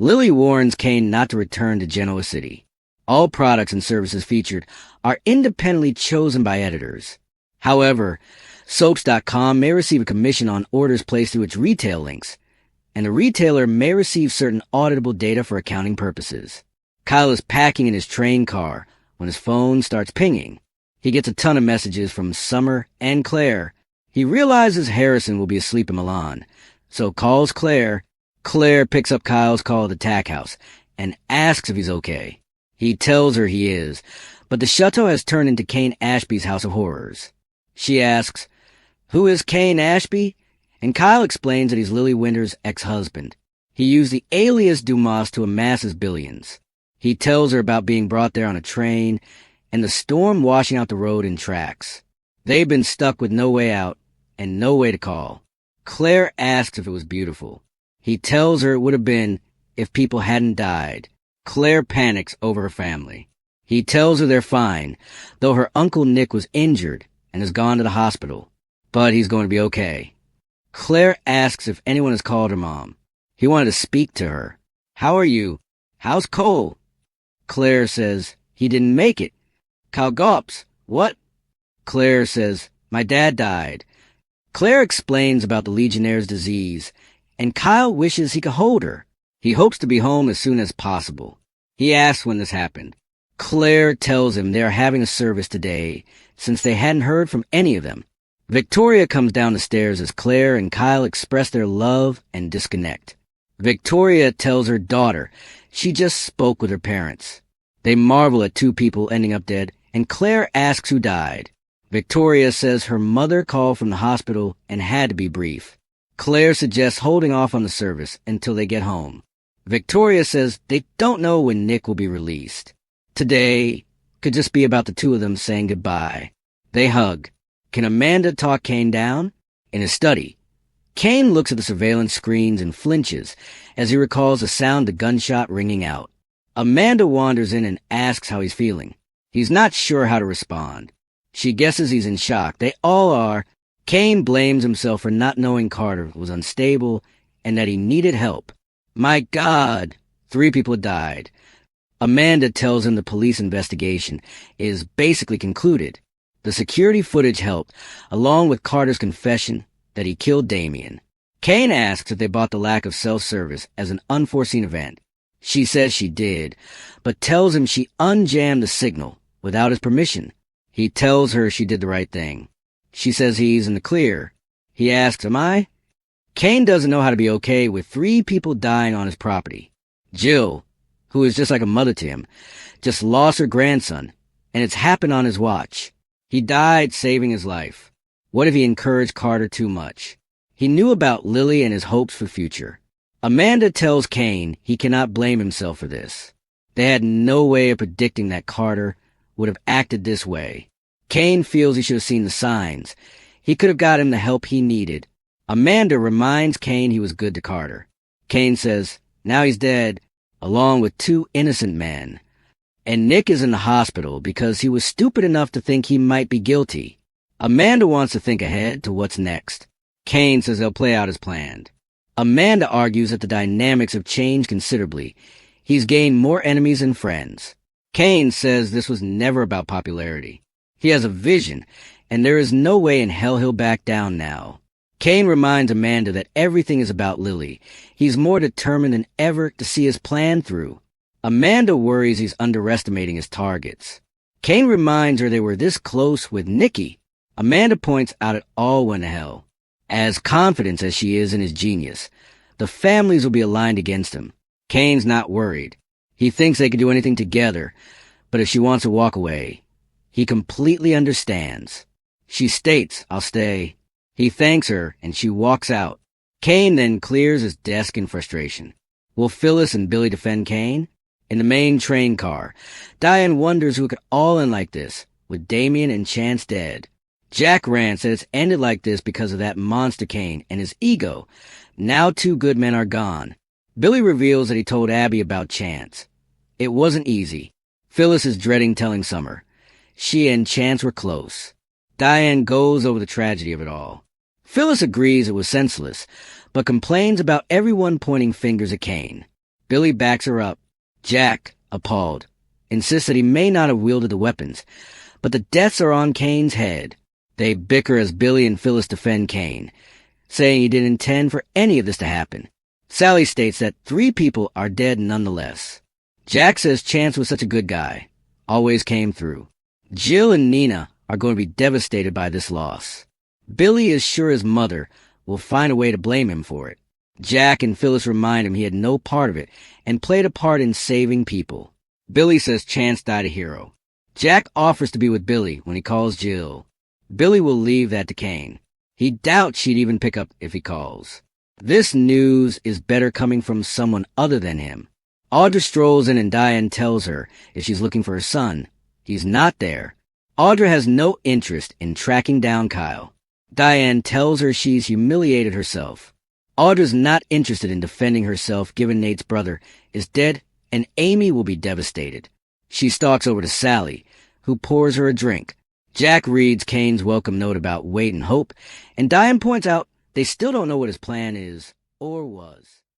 Lily warns Kane not to return to Genoa City. All products and services featured are independently chosen by editors. However, Soaps.com may receive a commission on orders placed through its retail links, and the retailer may receive certain auditable data for accounting purposes. Kyle is packing in his train car when his phone starts pinging. He gets a ton of messages from Summer and Claire. He realizes Harrison will be asleep in Milan, so calls Claire. Claire picks up Kyle's call at the tack house and asks if he's okay. He tells her he is, but the chateau has turned into Kane Ashby's house of horrors. She asks, "Who is Kane Ashby?" And Kyle explains that he's Lily Winter's ex-husband. He used the alias Dumas to amass his billions. He tells her about being brought there on a train and the storm washing out the road in tracks. They've been stuck with no way out and no way to call. Claire asks if it was beautiful. He tells her it would have been if people hadn't died. Claire panics over her family. He tells her they're fine, though her uncle Nick was injured and has gone to the hospital, but he's going to be okay. Claire asks if anyone has called her mom. He wanted to speak to her. "How are you? How's Cole?" Claire says, "He didn't make it." Kyle gulps. "What?" Claire says, "My dad died." Claire explains about the Legionnaire's disease, and Kyle wishes he could hold her. He hopes to be home as soon as possible. He asks when this happened. Claire tells him they are having a service today, since they hadn't heard from any of them. Victoria comes down the stairs as Claire and Kyle express their love and disconnect. Victoria tells her daughter she just spoke with her parents. They marvel at two people ending up dead, and Claire asks who died. Victoria says her mother called from the hospital and had to be brief. Claire suggests holding off on the service until they get home. Victoria says they don't know when Nick will be released. Today could just be about the two of them saying goodbye. They hug. Can Amanda talk Kane down? In his study, Kane looks at the surveillance screens and flinches as he recalls the sound of the gunshot ringing out. Amanda wanders in and asks how he's feeling. He's not sure how to respond. She guesses he's in shock. They all are. Kane blames himself for not knowing Carter was unstable and that he needed help. My God, 3 people died. Amanda tells him the police investigation is basically concluded. The security footage helped, along with Carter's confession that he killed Damien. Kane asks if they bought the lack of self-service as an unforeseen event. She says she did, but tells him she unjammed the signal without his permission. He tells her she did the right thing. She says he's in the clear. He asks, am I? Kane doesn't know how to be okay with 3 people dying on his property. Jill, who is just like a mother to him, just lost her grandson, and it's happened on his watch. He died saving his life. What if he encouraged Carter too much? He knew about Lily and his hopes for future. Amanda tells Kane he cannot blame himself for this. They had no way of predicting that Carter would have acted this way. Kane feels he should have seen the signs. He could have got him the help he needed. Amanda reminds Kane he was good to Carter. Kane says, now he's dead, along with 2 innocent men. And Nick is in the hospital because he was stupid enough to think he might be guilty. Amanda wants to think ahead to what's next. Kane says they'll play out as planned. Amanda argues that the dynamics have changed considerably. He's gained more enemies than friends. Kane says this was never about popularity. He has a vision, and there is no way in hell he'll back down now. Kane reminds Amanda that everything is about Lily. He's more determined than ever to see his plan through. Amanda worries he's underestimating his targets. Kane reminds her they were this close with Nikki. Amanda points out it all went to hell. As confident as she is in his genius, the families will be aligned against him. Kane's not worried. He thinks they could do anything together, but if she wants to walk away, he completely understands. She states, I'll stay. He thanks her, and she walks out. Kane then clears his desk in frustration. Will Phyllis and Billy defend Kane? In the main train car, Diane wonders who could all end like this, with Damien and Chance dead. Jack rants that it's ended like this because of that monster Kane and his ego. Now 2 good men are gone. Billy reveals that he told Abby about Chance. It wasn't easy. Phyllis is dreading telling Summer. She and Chance were close. Diane goes over the tragedy of it all. Phyllis agrees it was senseless, but complains about everyone pointing fingers at Kane. Billy backs her up. Jack, appalled, insists that he may not have wielded the weapons, but the deaths are on Kane's head. They bicker as Billy and Phyllis defend Kane, saying he didn't intend for any of this to happen. Sally states that 3 people are dead nonetheless. Jack says Chance was such a good guy, always came through. Jill and Nina are going to be devastated by this loss. Billy is sure his mother will find a way to blame him for it. Jack and Phyllis remind him he had no part of it and played a part in saving people. Billy says Chance died a hero. Jack offers to be with Billy when he calls Jill. Billy will leave that to Kane. He doubts she'd even pick up if he calls. This news is better coming from someone other than him. Audra strolls in and Diane tells her if she's looking for her son. He's not there. Audra has no interest in tracking down Kyle. Diane tells her she's humiliated herself. Audra's not interested in defending herself given Nate's brother is dead and Amy will be devastated. She stalks over to Sally, who pours her a drink. Jack reads Kane's welcome note about wait and hope, and Diane points out they still don't know what his plan is or was.